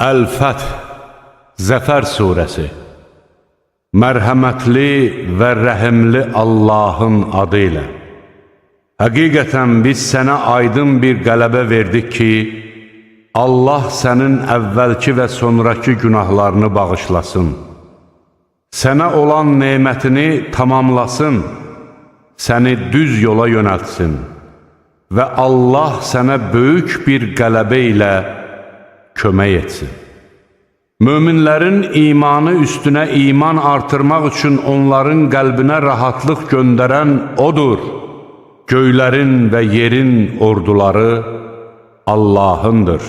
Əl-Fəth, Zəfər surəsi. Mərhəmətli və rəhimli Allahın adı ilə. Həqiqətən biz sənə aydın bir qələbə verdik ki, Allah sənin əvvəlki və sonraki günahlarını bağışlasın. Sənə olan nemətini tamamlasın, səni düz yola yönəltsin və Allah sənə böyük bir qələbə ilə kömək etsin. Möminlərin imanı üstünə iman artırmaq üçün onların qəlbinə rahatlıq göndərən odur. Göylərin və yerin orduları Allahındır.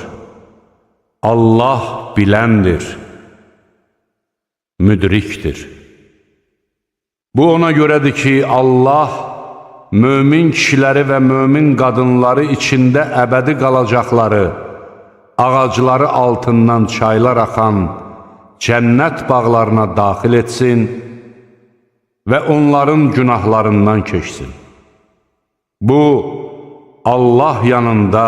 Allah biləndir, müdrikdir. Bu ona görədir ki, Allah mömin kişiləri və mömin qadınları içində əbədi qalacaqları, ağacları altından çaylar axan cənnət bağlarına daxil etsin və onların günahlarından keçsin. Bu, Allah yanında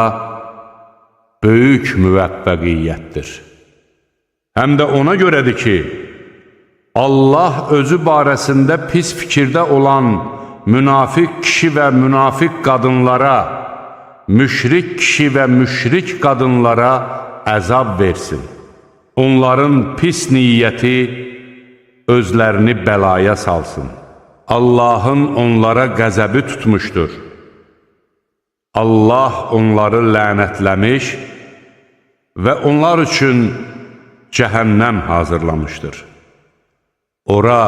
böyük müvəffəqiyyətdir. Həm də ona görədir ki, Allah özü barəsində pis fikirdə olan münafiq kişi və münafiq qadınlara, müşrik kişi və müşrik qadınlara əzab versin. Onların pis niyyəti özlərini bəlaya salsın. Allahın onlara qəzəbi tutmuşdur. Allah onları lənətləmiş və onlar üçün cəhənnəm hazırlamışdır. Ora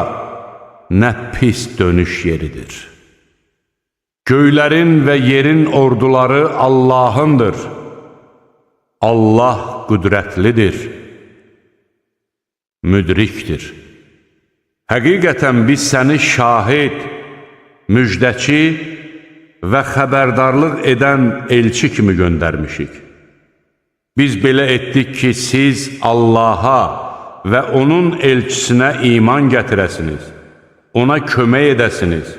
nə pis dönüş yeridir. Göylərin və yerin orduları Allahındır. Allah qüdrətlidir, müdrikdir. Həqiqətən biz səni şahid, müjdəçi və xəbərdarlıq edən elçi kimi göndərmişik. Biz belə etdik ki, siz Allaha və onun elçisinə iman gətirəsiniz, ona kömək edəsiniz,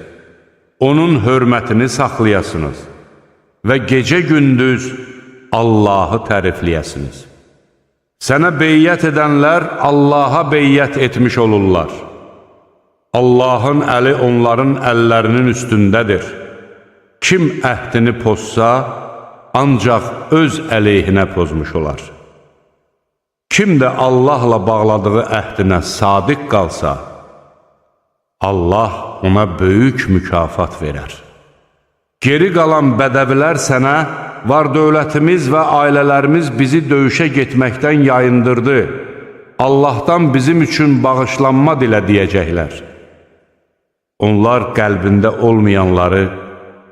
onun hörmətini saxlayasınız və gecə-gündüz Allahı tərifləyəsiniz. Sənə beyyət edənlər Allaha beyyət etmiş olurlar. Allahın əli onların əllərinin üstündədir. Kim əhdini pozsa, ancaq öz əleyhinə pozmuş olar. Kim də Allahla bağladığı əhdinə sadiq qalsa, Allah ona böyük mükafat verər. Geri qalan bədəvilər sənə, var dövlətimiz və ailələrimiz bizi döyüşə getməkdən yayındırdı. Allahdan bizim üçün bağışlanma dilə deyəcəklər. Onlar qəlbində olmayanları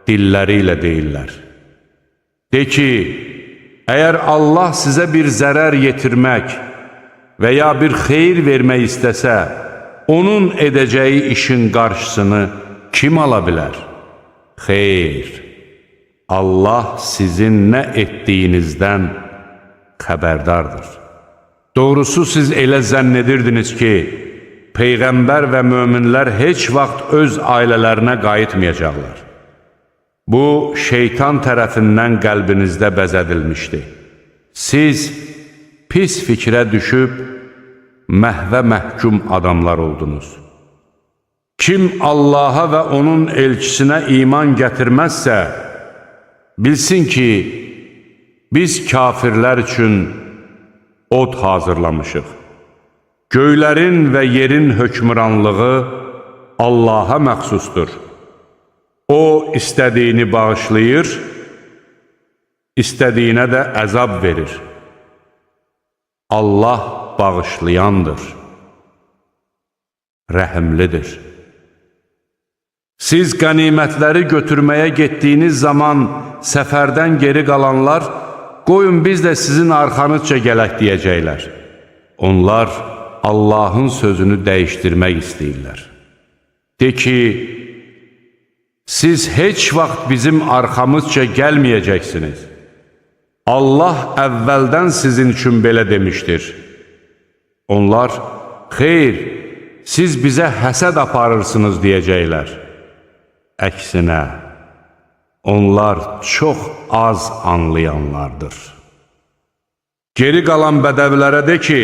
dilləri ilə deyirlər. De ki, əgər Allah sizə bir zərər yetirmək və ya bir xeyir vermək istəsə, onun edəcəyi işin qarşısını kim ala bilər? Xeyr, Allah sizin nə etdiyinizdən xəbərdardır. Doğrusu siz elə zənn edirdiniz ki, Peyğəmbər və möminlər heç vaxt öz ailələrinə qayıtmayacaqlar. Bu, şeytan tərəfindən qəlbinizdə bəzədilmişdi. Siz pis fikrə düşüb, məhvə məhkum adamlar oldunuz. Kim Allaha və onun elçisinə iman gətirməzsə, bilsin ki, biz kafirlər üçün od hazırlamışıq. Göylərin və yerin hökmranlığı Allaha məxsusdur. O, istədiyini bağışlayır, istədiyinə də əzab verir. Allah bağışlayandır, rəhimlidir. Siz qənimətləri götürməyə getdiyiniz zaman səfərdən geri qalanlar, qoyun biz də sizin arxanızca gələk deyəcəklər. Onlar Allahın sözünü dəyişdirmək istəyirlər. De ki, siz heç vaxt bizim arxamızca gəlməyəcəksiniz. Allah əvvəldən sizin üçün belə demişdir. Onlar, xeyr, siz bizə həsəd aparırsınız deyəcəklər. Əksinə, onlar çox az anlayanlardır. Geri qalan bədəvlərə de ki,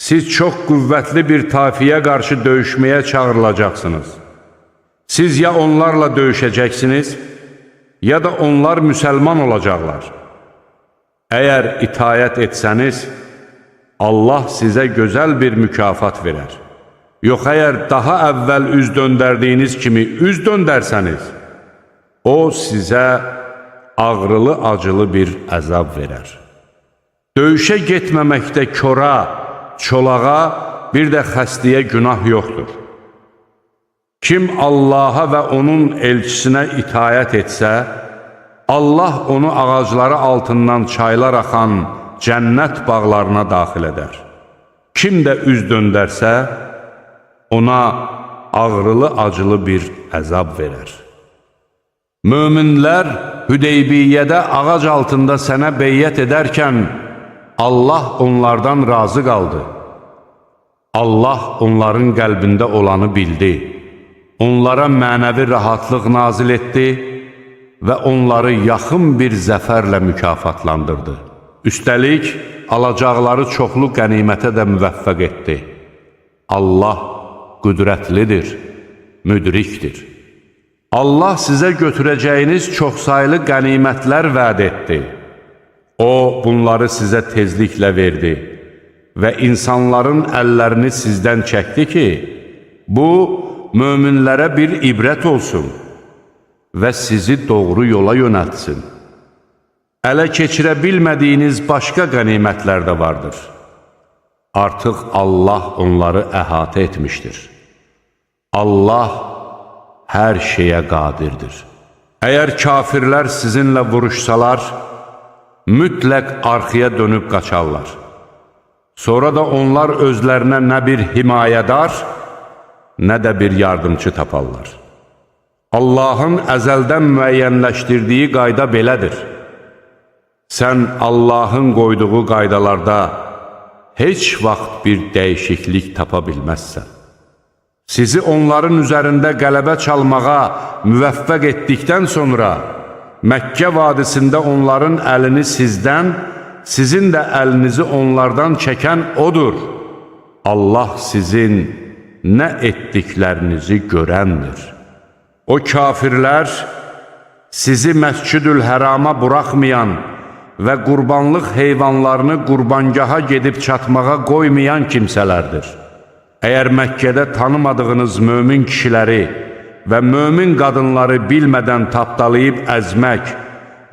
siz çox qüvvətli bir tayfiyə qarşı döyüşməyə çağırılacaqsınız. Siz ya onlarla döyüşəcəksiniz, ya da onlar müsəlman olacaqlar. Əgər itayət etsəniz, Allah sizə gözəl bir mükafat verər. Yox, əgər daha əvvəl üz döndərdiyiniz kimi üz döndərsəniz, o sizə ağrılı-acılı bir əzab verər. Döyüşə getməməkdə kora, çolağa, bir də xəstəyə günah yoxdur. Kim Allaha və onun elçisinə itayət etsə, Allah onu ağacları altından çaylar axan cənnət bağlarına daxil edər. Kim də üz döndərsə, ona ağrılı-acılı bir əzab verər. Möminlər Hüdeybiyyədə ağac altında sənə beyyət edərkən, Allah onlardan razı qaldı. Allah onların qəlbində olanı bildi. Onlara mənəvi rahatlıq nazil etdi və onları yaxın bir zəfərlə mükafatlandırdı. Üstəlik, alacaqları çoxlu qənimətə də müvəffəq etdi. Allah qüdrətlidir, müdrikdir. Allah sizə götürəcəyiniz çoxsaylı qənimətlər vəd etdi. O, bunları sizə tezliklə verdi və insanların əllərini sizdən çəkdi ki, bu, möminlərə bir ibrət olsun və sizi doğru yola yönəltsin. Ələ keçirə bilmədiyiniz başqa qənimətlər də vardır. Artıq Allah onları əhatə etmişdir. Allah hər şeyə qadirdir. Əgər kafirlər sizinlə vuruşsalar, mütləq arxaya dönüb qaçarlar. Sonra da onlar özlərinə nə bir himayədar, nə də bir yardımcı taparlar. Allahın əzəldən müəyyənləşdirdiyi qayda belədir. Sən Allahın qoyduğu qaydalarda heç vaxt bir dəyişiklik tapa bilməzsən. Sizi onların üzərində qələbə çalmağa müvəffəq etdikdən sonra, Məkkə vadisində onların əlini sizdən, sizin də əlinizi onlardan çəkən odur. Allah sizin nə etdiklərinizi görəndir. O kafirlər sizi Məscid-ül-Hərama buraxmayan və qurbanlıq heyvanlarını qurbangaha gedib çatmağa qoymayan kimsələrdir. Əgər Məkkədə tanımadığınız mömin kişiləri və mömin qadınları bilmədən tapdalayıb əzmək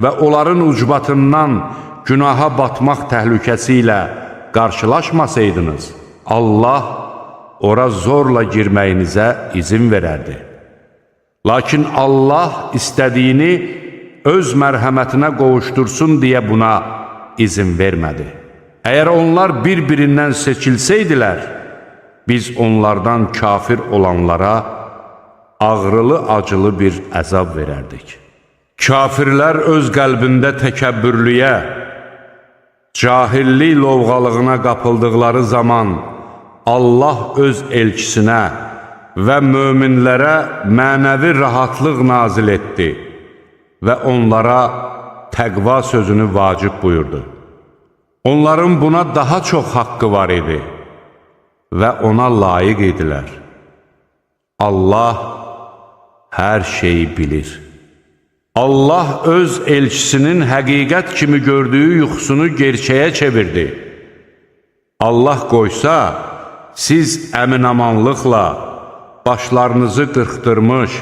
və onların ucbatından günaha batmaq təhlükəsi ilə qarşılaşmasaydınız, Allah ora zorla girməyinizə izin verərdi. Lakin Allah istədiyini öz mərhəmətinə qovuşdursun deyə buna izin vermədi. Əgər onlar bir-birindən seçilsəydilər, biz onlardan kafir olanlara ağrılı-acılı bir əzab verərdik. Kafirlər öz qəlbində təkəbbürlüyə, cahillik lovğalığına qapıldıqları zaman Allah öz elçisinə və möminlərə mənəvi rahatlıq nazil etdi və onlara təqva sözünü vacib buyurdu. Onların buna daha çox haqqı var idi və ona layiq idilər. Allah hər şeyi bilir. Allah öz elçisinin həqiqət kimi gördüyü yuxusunu gerçəyə çevirdi. Allah qoysa, siz əminamanlıqla başlarınızı qırxdırmış,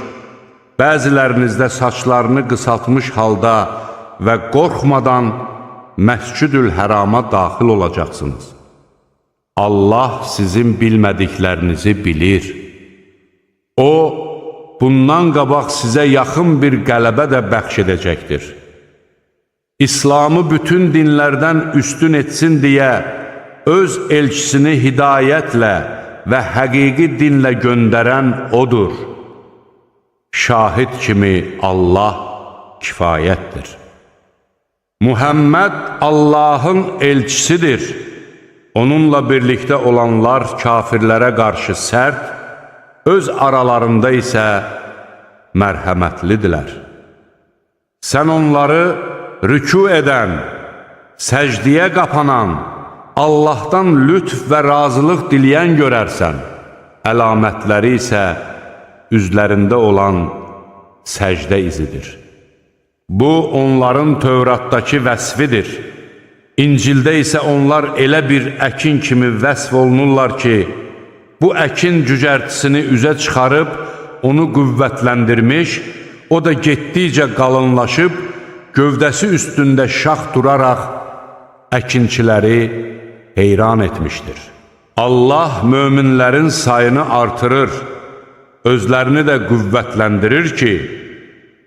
bəzilərinizdə saçlarını qısaltmış halda və qorxmadan Məscid-ül-Hərama daxil olacaqsınız. Allah sizin bilmədiklərinizi bilir. O, bundan qabaq sizə yaxın bir qələbə də bəxş edəcəkdir. İslamı bütün dinlərdən üstün etsin deyə öz elçisini hidayətlə və həqiqi dinlə göndərən odur. Şahid kimi Allah kifayətdir. Muhammed Allahın elçisidir. Onunla birlikdə olanlar kafirlərə qarşı sərt, öz aralarında isə mərhəmətlidirlər. Sən onları rükû edən, səcdiyə qapanan, Allahdan lütf və razılıq diləyən görərsən. Əlamətləri isə üzlərində olan səcdə izidir. Bu, onların Tövratdakı vəsfidir. İncildə isə onlar elə bir əkin kimi vəsf olunurlar ki, bu əkin cücərtisini üzə çıxarıb, onu qüvvətləndirmiş, o da getdikcə qalınlaşıb, gövdəsi üstündə şax duraraq əkinçiləri heyran etmişdir. Allah möminlərin sayını artırır, özlərini də qüvvətləndirir ki,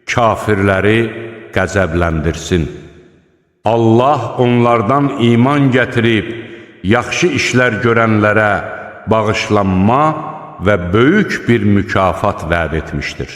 kafirləri qəzəbləndirsin. Allah onlardan iman gətirib, yaxşı işlər görənlərə bağışlanma və böyük bir mükafat vəd etmişdir.